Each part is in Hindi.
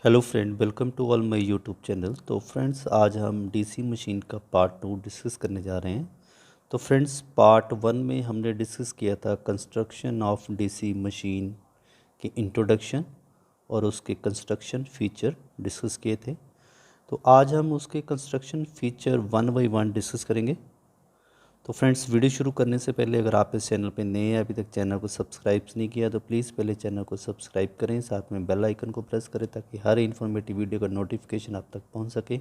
Hello friend, welcome to all my YouTube channel. तो फ्रेंड्स, आज हम डीसी मशीन का पार्ट 2 डिस्कस करने जा रहे हैं। तो फ्रेंड्स, पार्ट 1 में हमने डिस्कस किया था कंस्ट्रक्शन ऑफ डीसी मशीन की इंट्रोडक्शन और उसके कंस्ट्रक्शन फीचर डिस्कस किए थे। तो आज हम उसके construction feature one by one discuss करेंगे। तो फ्रेंड्स, वीडियो शुरू करने से पहले अगर आप इस चैनल पर नए हैं, अभी तक चैनल को सब्सक्राइब नहीं किया, तो प्लीज़ पहले चैनल को सब्सक्राइब करें, साथ में बेल आइकन को प्रेस करें ताकि हर इन्फॉर्मेटिव वीडियो का नोटिफिकेशन आप तक पहुंच सके।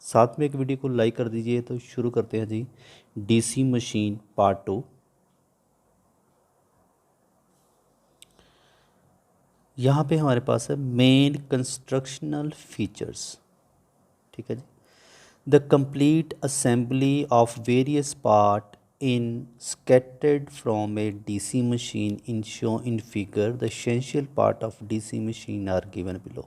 साथ में एक वीडियो को लाइक कर दीजिए। तो शुरू करते हैं जी, डीसी मशीन पार्ट 2। यहाँ पे हमारे पास है मेन कंस्ट्रक्शनल फीचर्स। ठीक है जी। The complete assembly of various parts in scattered from a DC machine in shown in figure. The essential part of DC machine are given below.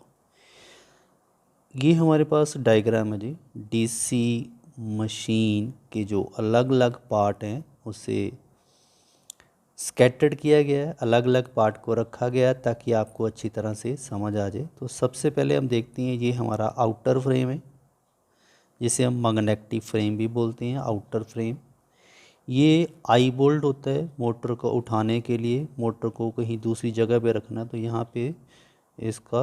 ये हमारे पास डायग्राम है जी। डीसी मशीन के जो अलग अलग पार्ट हैं उसे स्कैटर्ड किया गया है, अलग अलग पार्ट को रखा गया है ताकि आपको अच्छी तरह से समझ आ जाए। तो सबसे पहले हम देखते हैं, ये हमारा आउटर फ्रेम है जिसे हम मैग्नेटिक फ्रेम भी बोलते हैं। आउटर फ्रेम ये आई बोल्ट होता है मोटर को उठाने के लिए। मोटर को कहीं दूसरी जगह पे रखना तो यहाँ पे इसका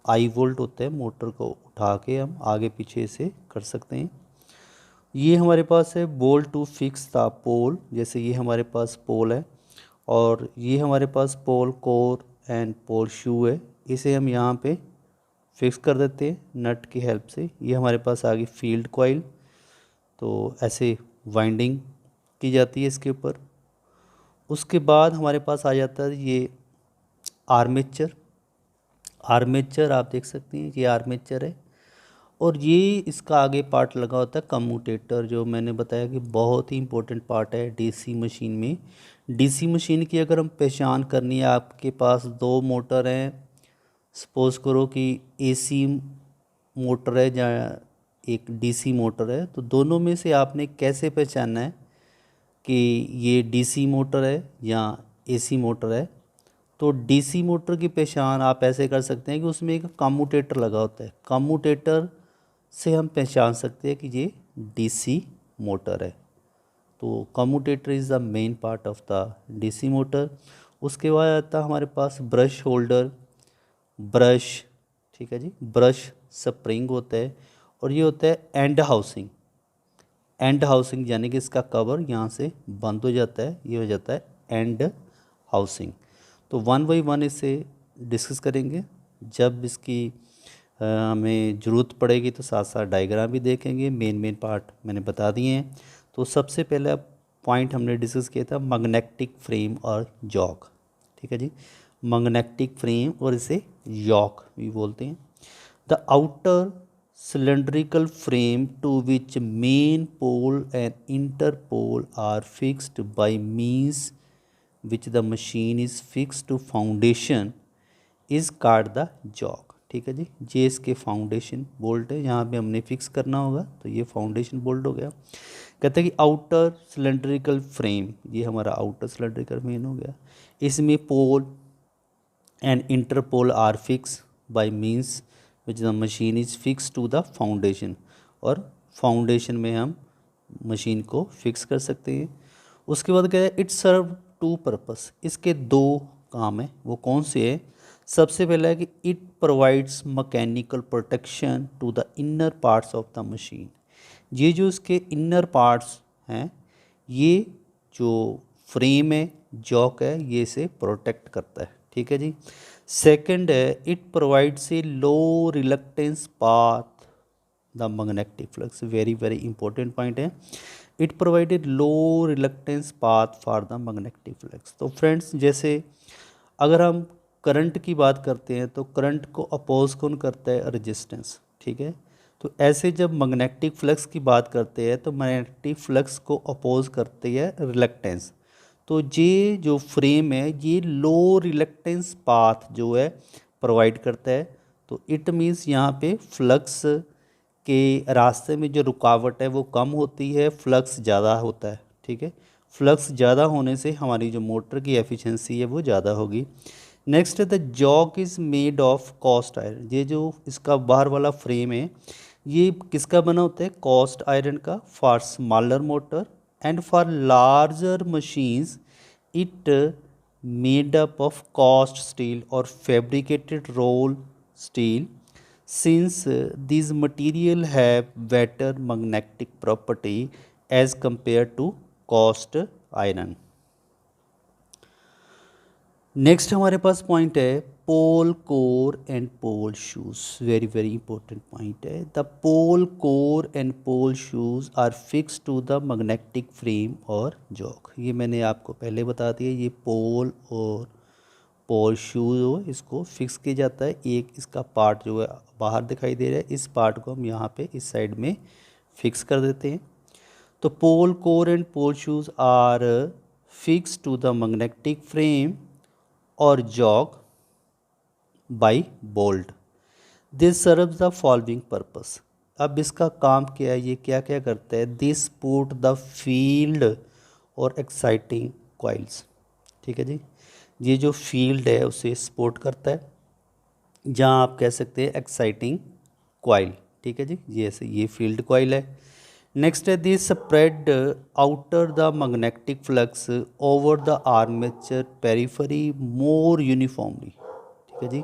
आई बोल्ट होता है, मोटर को उठा के हम आगे पीछे से कर सकते हैं। ये हमारे पास है बोल्ट टू फिक्स द पोल, जैसे ये हमारे पास पोल है और ये हमारे पास पोल कोर एंड पोल शू है। इसे हम यहाँ पे फिक्स कर देते हैं नट की हेल्प से। ये हमारे पास आ गई फील्ड कॉइल, तो ऐसे वाइंडिंग की जाती है इसके ऊपर। उसके बाद हमारे पास आ जाता है ये आर्मेचर। आर्मेचर आप देख सकते हैं, ये आर्मेचर है और ये इसका आगे पार्ट लगा होता है कम्यूटेटर, जो मैंने बताया कि बहुत ही इंपॉर्टेंट पार्ट है डीसी मशीन में। डीसी मशीन की अगर हम पहचान करनी है, आपके पास दो मोटर हैं, सपोज़ करो कि एसी मोटर है या एक डीसी मोटर है, तो दोनों में से आपने कैसे पहचानना है कि ये डीसी मोटर है या एसी मोटर है। तो डीसी मोटर की पहचान आप ऐसे कर सकते हैं कि उसमें एक कम्यूटेटर लगा होता है। कम्यूटेटर से हम पहचान सकते हैं कि ये डीसी मोटर है। तो commutator is the main part of the DC motor. उसके बाद आता है हमारे पास ब्रश होल्डर, ब्रश, ठीक है जी। ब्रश स्प्रिंग होता है और ये होता है एंड हाउसिंग। एंड हाउसिंग यानी कि इसका कवर यहाँ से बंद हो जाता है, ये हो जाता है एंड हाउसिंग। तो वन बाई वन इसे डिस्कस करेंगे। जब इसकी हमें ज़रूरत पड़ेगी तो साथ साथ डायग्राम भी देखेंगे। मेन पार्ट मैंने बता दिए हैं। तो सबसे पहला पॉइंट हमने डिस्कस किया था मैग्नेटिक फ्रेम और जॉक। ठीक है जी, मैग्नेटिक फ्रेम और इसे यॉक भी बोलते हैं। The outer cylindrical frame to which main pole and interpole are fixed by means which the machine is fixed to foundation is called the jog। ठीक है जी, ये इसके फाउंडेशन बोल्ट है, यहाँ पे हमने फिक्स करना होगा तो ये फाउंडेशन बोल्ट हो गया। कहते हैं कि आउटर सिलेंड्रिकल फ्रेम, ये हमारा आउटर सिलेंड्रिकल फ्रेम हो गया। इसमें pole and interpole are fix by means which the machine is fix to the foundation, और फाउंडेशन में हम मशीन को फिक्स कर सकते हैं। उसके बाद क्या है, इट सर्व टू पर्पस, इसके दो काम हैं। वो कौन से हैं? सबसे पहला है कि it provides mechanical protection to the inner parts of the machine. ये जो इसके इनर पार्ट्स हैं, ये जो फ्रेम है, जॉक है, ये इसे प्रोटेक्ट करता है। ठीक है जी। सेकंड है, it provides a low reluctance path the magnetic flux. Very very important point है। It provided low reluctance path for the magnetic flux. तो फ्रेंड्स, जैसे अगर हम करंट की बात करते हैं तो करंट को अपोज कौन करता है? रेजिस्टेंस। ठीक है। तो ऐसे जब मैग्नेटिक फ्लक्स की बात करते हैं तो मैग्नेटिक फ्लक्स को अपोज करती है रिलक्टेंस। तो ये जो फ्रेम है ये लो रिलक्टेंस पाथ जो है प्रोवाइड करता है। तो इट मीन्स यहाँ पे फ्लक्स के रास्ते में जो रुकावट है वो कम होती है, फ्लक्स ज़्यादा होता है। ठीक है। फ्लक्स ज़्यादा होने से हमारी जो मोटर की एफिशिएंसी है वो ज़्यादा होगी। नेक्स्ट है the yoke is made of cast iron. ये जो इसका बाहर वाला फ्रेम है ये किसका बना होता है, कॉस्ट आयरन का। For smaller motor and for larger machines it made up of cast steel और fabricated roll steel since these material have better magnetic property as compared to cast iron। Next हमारे पास पॉइंट है pole core and pole shoes. Very very important point है। The pole core and pole shoes are fix to the magnetic frame और जॉक। ये मैंने आपको पहले बता दिया। ये पोल और पोल शूज़ जो है इसको फिक्स किया जाता है। एक इसका पार्ट जो है बाहर दिखाई दे रहा है, इस पार्ट को हम यहाँ पे इस साइड में फिक्स कर देते हैं। तो pole core and pole shoes are fix to the magnetic frame और yoke by bolt. This serves the following purpose. अब इसका काम क्या है, ये क्या क्या करता है। दिस पुट द फील्ड और एक्साइटिंग कॉइल्स। ठीक है जी, ये जो फील्ड है उसे सपोर्ट करता है, जहाँ आप कह सकते हैं एक्साइटिंग कॉइल। ठीक है जी, जैसे ये फील्ड कॉइल है। नेक्स्ट है this spread outer the magnetic flux over the armature periphery more uniformly. ठीक है जी,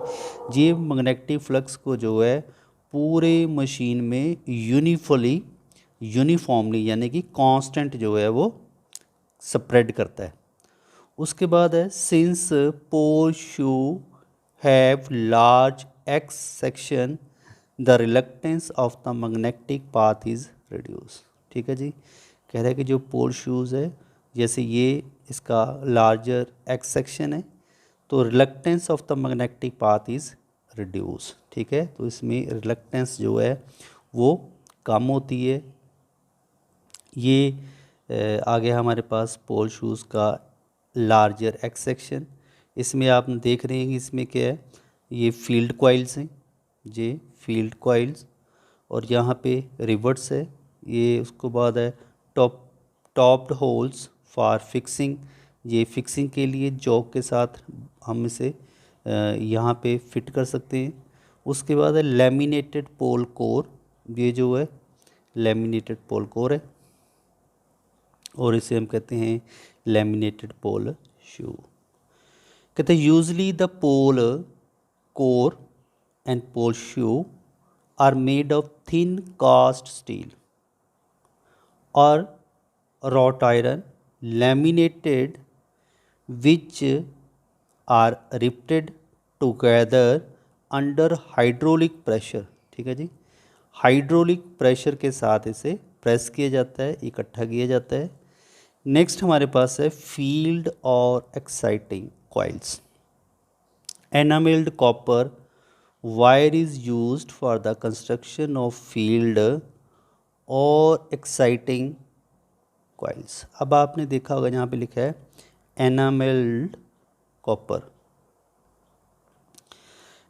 ये मैग्नेटिक फ्लक्स को जो है पूरे मशीन में यूनिफॉर्मली यानी कि कांस्टेंट जो है वो स्प्रेड करता है। उसके बाद है since pole shoe have large X section the reluctance of the magnetic path is reduce. ठीक है जी, कह रहा है कि जो पोल शूज़ है जैसे ये इसका लार्जर एक्स सेक्शन है तो reluctance of the magnetic path is reduce. ठीक है, तो इसमें रिलक्टेंस जो है वो कम होती है। ये आगे हमारे पास पोल शूज़ का लार्जर एक्स सेक्शन। इसमें आप देख रहे हैं कि इसमें क्या है, ये फील्ड कॉइल्स हैं, ये फील्ड कॉइल्स, और यहाँ पे रिवर्ट्स है। ये उसके बाद है टॉप्ड होल्स फॉर फिक्सिंग। ये फिक्सिंग के लिए जॉक के साथ हम इसे यहाँ पे फिट कर सकते हैं। उसके बाद है लेमिनेटेड पोल कोर। ये जो है लेमिनेटेड पोल कोर है और इसे हम कहते हैं लेमिनेटेड पोल शू। कहते हैं usually the pole core and pole shoe are made of thin cast steel और wrought iron laminated which are riveted together under hydraulic pressure। ठीक है जी, हाइड्रोलिक प्रेशर के साथ इसे प्रेस किया जाता है, इकट्ठा किया जाता है। नेक्स्ट हमारे पास है फील्ड और exciting coils. Enamelled copper wire is used for the construction of field और एक्साइटिंग कॉइल्स। अब आपने देखा होगा यहाँ पे लिखा है एनामेल्ड कॉपर।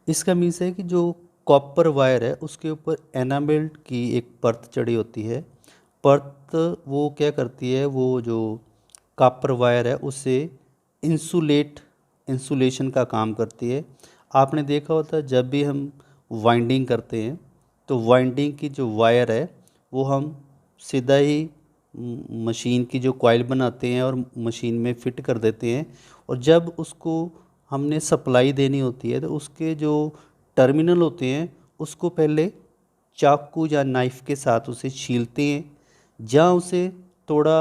इसका मीन्स है कि जो कॉपर वायर है उसके ऊपर एनामेल्ड की एक परत चढ़ी होती है। परत वो क्या करती है, वो जो कॉपर वायर है उसे इंसुलेशन का काम करती है। आपने देखा होता है जब भी हम वाइंडिंग करते हैं तो वाइंडिंग की जो वायर है वो हम सीधा ही मशीन की जो कॉइल बनाते हैं और मशीन में फिट कर देते हैं, और जब उसको हमने सप्लाई देनी होती है तो उसके जो टर्मिनल होते हैं उसको पहले चाकू या नाइफ़ के साथ उसे छीलते हैं, जहाँ उसे थोड़ा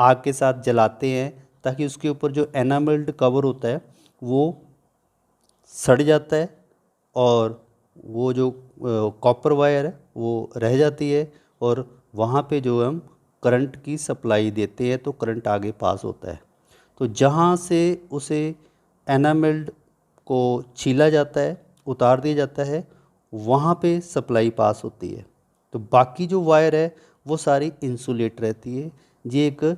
आग के साथ जलाते हैं ताकि उसके ऊपर जो एनामेल्ड कवर होता है वो सड़ जाता है और वो जो कॉपर वायर है वो रह जाती है, और वहाँ पे जो हम करंट की सप्लाई देते हैं तो करंट आगे पास होता है। तो जहाँ से उसे एनामेल्ड को छीला जाता है, उतार दिया जाता है, वहाँ पे सप्लाई पास होती है। तो बाकी जो वायर है वो सारी इंसुलेट रहती है। ये एक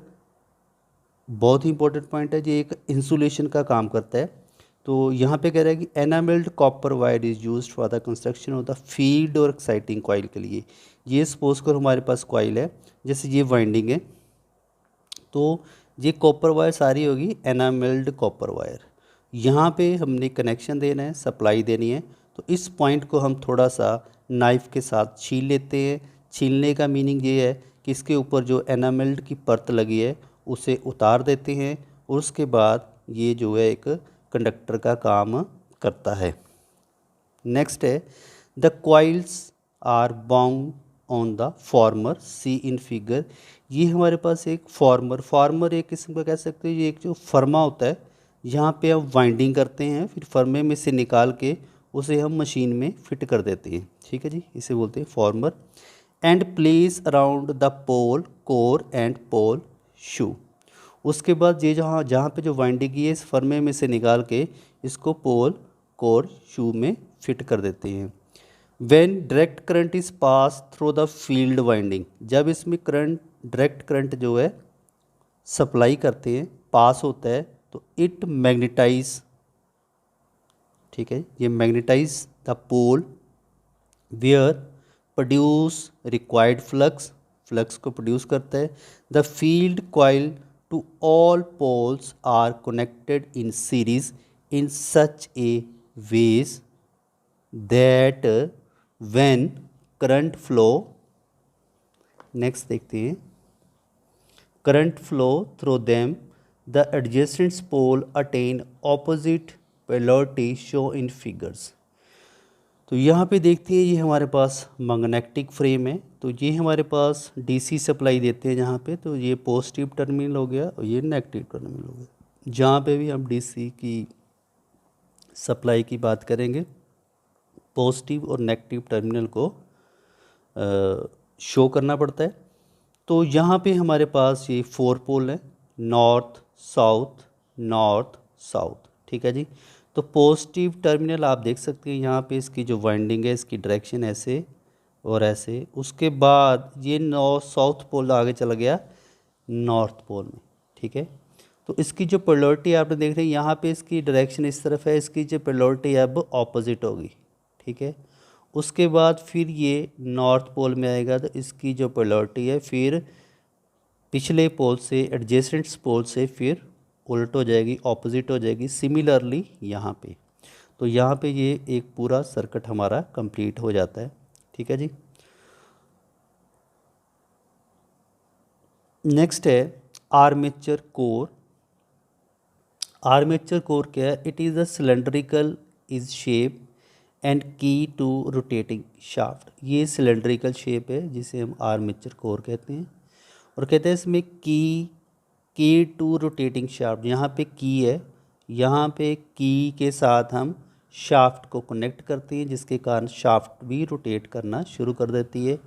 बहुत ही इंपॉर्टेंट पॉइंट है, ये एक इंसुलेशन का काम करता है। तो यहाँ पे कह रहा है कि enamelled copper wire is used for the construction of the field और एक्साइटिंग कॉइल के लिए। ये सपोज करो हमारे पास कॉइल है, जैसे ये वाइंडिंग है, तो ये कॉपर वायर सारी होगी एनामेल्ड कॉपर वायर। यहाँ पे हमने कनेक्शन देना है, सप्लाई देनी है। तो इस पॉइंट को हम थोड़ा सा नाइफ़ के साथ छील लेते हैं। छीलने का मीनिंग ये है कि इसके ऊपर जो एनामेल्ड की परत लगी है उसे उतार देते हैं, और उसके बाद ये जो है एक कंडक्टर का काम करता है। नेक्स्ट है the coils are bound on the former, see in figure. ये हमारे पास एक फॉर्मर एक किस्म का कह सकते हैं, ये एक जो फर्मा होता है, यहाँ पे हम वाइंडिंग करते हैं, फिर फर्मे में से निकाल के उसे हम मशीन में फिट कर देते हैं। ठीक है जी, इसे बोलते हैं former. And place around the pole core and pole shoe. उसके बाद ये जहाँ जहाँ पे जो वाइंडिंग की है इस फर्मे में से निकाल के इसको पोल कोर शू में फिट कर देते हैं। When direct current is pass through the field winding, जब इसमें करंट डायरेक्ट करंट जो है सप्लाई करते हैं, पास होता है, तो इट मैग्नेटाइज, ठीक है, ये magnetise the pole where produce required flux, flux को प्रोड्यूस करता है। The field coil to all poles are connected in series in such a way that when current flow, next देखते हैं, current flow through them the adjacent pole attain opposite polarity show in figures. तो यहाँ पे देखते हैं ये हमारे पास मैग्नेटिक फ्रेम है। तो ये हमारे पास डीसी सप्लाई देते हैं जहाँ पे, तो ये पॉजिटिव टर्मिनल हो गया और ये नेगेटिव टर्मिनल हो गया। जहाँ पे भी हम डीसी की सप्लाई की बात करेंगे, पॉजिटिव और नेगेटिव टर्मिनल को शो करना पड़ता है। तो यहाँ पे हमारे पास ये 4 पोल है, नॉर्थ साउथ, ठीक है जी। तो पॉजिटिव टर्मिनल आप देख सकते हैं यहाँ पे इसकी जो वाइंडिंग है इसकी डायरेक्शन ऐसे और ऐसे। उसके बाद ये साउथ पोल आगे चला गया नॉर्थ पोल में, ठीक है। तो इसकी जो पोलैरिटी आपने देख रहे हैं यहाँ पे इसकी डायरेक्शन इस तरफ है, इसकी जो पोलैरिटी अब ऑपोजिट होगी, ठीक है। उसके बाद फिर ये नॉर्थ पोल में आएगा, तो इसकी जो पोलैरिटी है फिर पिछले पोल से एडजेसेंट पोल से फिर उल्ट हो जाएगी, ऑपोजिट हो जाएगी। सिमिलरली यहाँ पे, तो यहाँ पे ये एक पूरा सर्किट हमारा कंप्लीट हो जाता है, ठीक है जी। नेक्स्ट है आर्मेचर कोर। आर्मेचर कोर क्या है? It is a cylindrical is shape and की टू रोटेटिंग शाफ्ट। ये सिलेंड्रिकल शेप है जिसे हम आर्मेचर कोर कहते हैं, और कहते हैं इसमें की टू रोटेटिंग शाफ्ट। यहाँ पे की है, यहाँ पे की के साथ हम शाफ्ट को कनेक्ट करते हैं, जिसके कारण शाफ्ट भी रोटेट करना शुरू कर देती है।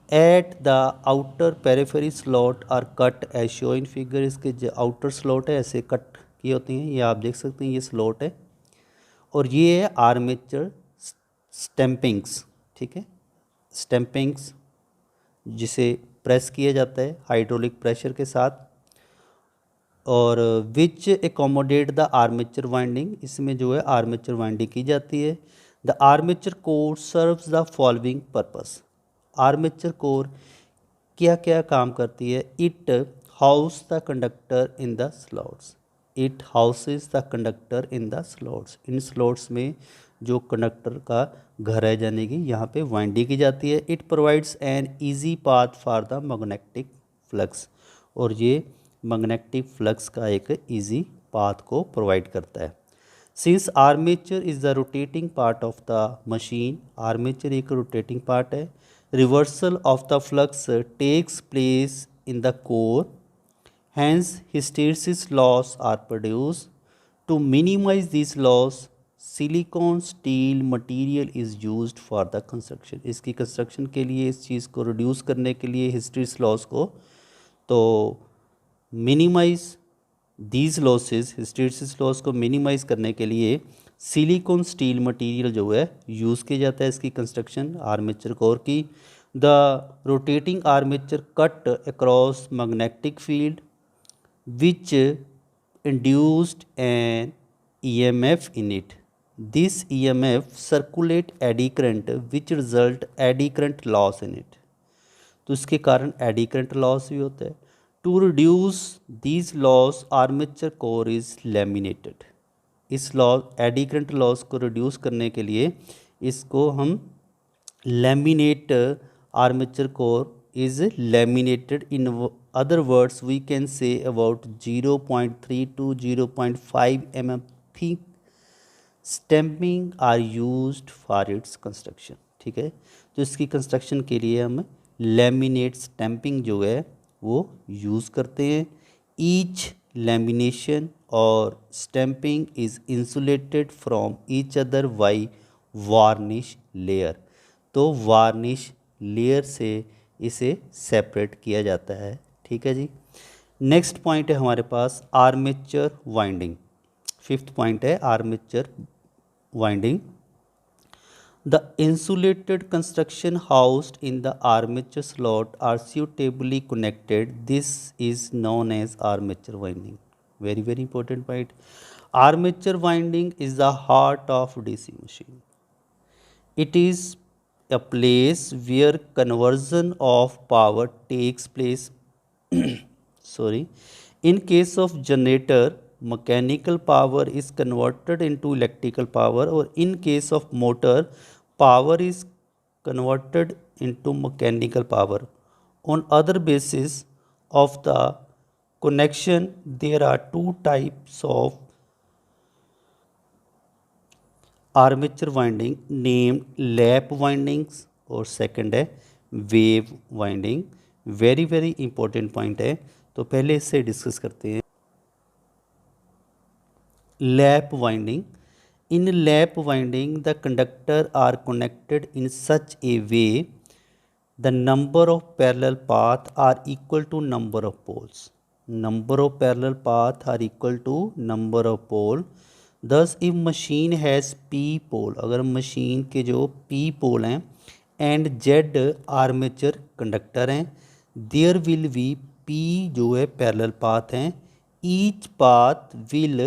At the outer periphery slot are cut as show in figure. इसके जो आउटर स्लॉट है ऐसे कट किए होते हैं, ये आप देख सकते हैं, ये स्लॉट है। और ये है आर्मेचर स्टैंपिंग्स, ठीक है, स्टैंपिंग्स जिसे प्रेस किया जाता है हाइड्रोलिक प्रेशर के साथ, और विच एकोमोडेट द आर्मेचर वाइंडिंग। इसमें जो है आर्मेचर वाइंडिंग की जाती है। The armature core serves the following purpose. Armature core क्या क्या काम करती है? It house the conductor in the slots, it houses the conductor in the slots. In slots में जो कंडक्टर का घर है, यानी कि यहाँ पे वाइंडिंग की जाती है। It provides an easy path for the magnetic flux, और ये मैग्नेटिक फ्लक्स का एक ईजी पाथ को प्रोवाइड करता है। Since armature is the rotating part of the machine, armature एक रोटेटिंग पार्ट है। Reversal of the flux takes place in the core, hence hysteresis loss are produced. To minimize these loss, silicon steel material is used for the construction. इसकी कंस्ट्रक्शन के लिए, इस चीज़ को रिड्यूस करने के लिए हिस्टेरिसिस लॉस को, तो minimise these losses, hysteresis loss को मिनिमाइज करने के लिए सिलिकॉन स्टील मटेरियल जो है यूज़ किया जाता है इसकी कंस्ट्रक्शन आर्मेचर कोर की। The rotating armature cut across magnetic field which induced an EMF in it. This EMF circulate eddy current which result eddy current loss in it. तो इसके कारण eddy current loss भी होता है। To reduce these loss, armature core is laminated. इस लॉ एडी करंट लॉस को रिड्यूस करने के लिए इसको हम laminate armature core is laminated. In other words, we can say about 0.3 to 0.5 mm thick stamping are used for its construction. ठीक है, तो इसकी कंस्ट्रक्शन के लिए हम लैमिनेट स्टैम्पिंग जो है वो यूज़ करते हैं. ईच लैमिनेशन और stamping is insulated from each other by varnish layer. तो वार्निश लेयर से इसे सेपरेट किया जाता है. ठीक है जी. नेक्स्ट पॉइंट है हमारे पास आर्मेचर वाइंडिंग. फिफ्थ पॉइंट है armature winding. The insulated construction housed in the armature slot are suitably connected. This is known as armature winding. Very very important point. Armature winding is the heart of DC machine. It is a place where conversion of power takes place. Sorry. In case of generator, mechanical power is converted into electrical power, or in case of motor, power is converted into mechanical power. On other basis of the connection, there are two types of armature winding named lap windings और सेकंड है wave winding. Very very important point है, तो पहले इससे डिस्कस करते हैं. Lap winding. In lap winding the conductor are connected in such a way the number of parallel path are equal to number of poles. Number of parallel path are equal to number of pole. Thus if machine has P pole, अगर मशीन के जो पी पोल हैं एंड जेड आर्मेचर कंडक्टर हैं, देयर विल बी पी जो है पैरेलल पाथ हैं. Each path will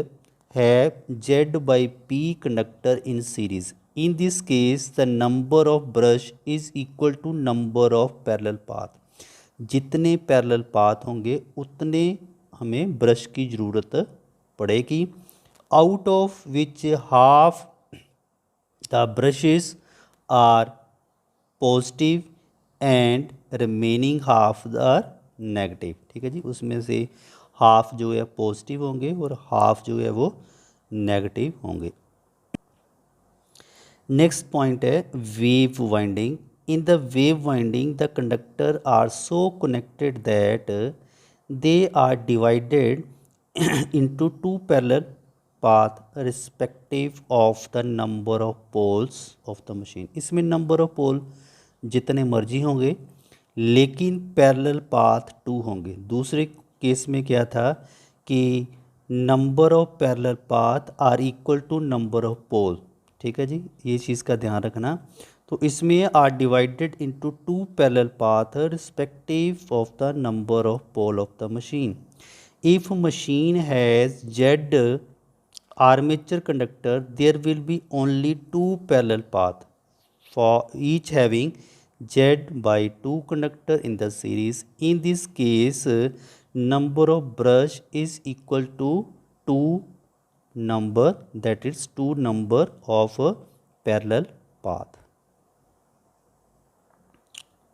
have Z by P conductor in series. In this case the number of brush is equal to number of parallel path. जितने पैरेलल पाथ होंगे उतने हमें ब्रश की ज़रूरत पड़ेगी. out of which half the brushes are positive and remaining half are negative. ठीक है जी. उसमें से हाफ जो है पॉजिटिव होंगे और हाफ जो है वो नेगेटिव होंगे. नेक्स्ट पॉइंट है wave winding. In the wave winding the conductor are so connected that they are divided into two parallel path respective of the number of poles of the machine. इसमें नंबर ऑफ पोल जितने मर्जी होंगे लेकिन पैरेलल पाथ 2 होंगे. दूसरे केस में क्या था कि number of parallel path are equal to number of pole. ठीक है जी, ये चीज़ का ध्यान रखना. तो इसमें are divided into 2 parallel path respective of the number of pole of the machine. If machine has Z armature conductor, there will be only 2 parallel path for each having Z by 2 conductor in the series. In this case, number of brush is equal to 2 number, that is 2 number of parallel path.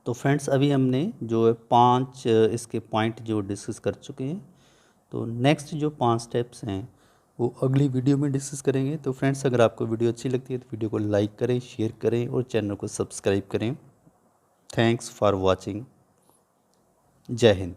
तो फ्रेंड्स अभी हमने जो 5 इसके पॉइंट जो डिस्कस कर चुके हैं. तो नेक्स्ट जो 5 स्टेप्स हैं वो अगली वीडियो में डिस्कस करेंगे. तो फ्रेंड्स अगर आपको वीडियो अच्छी लगती है तो वीडियो को लाइक करें, शेयर करें और चैनल को सब्सक्राइब करें. Thanks for watching. जय हिंद.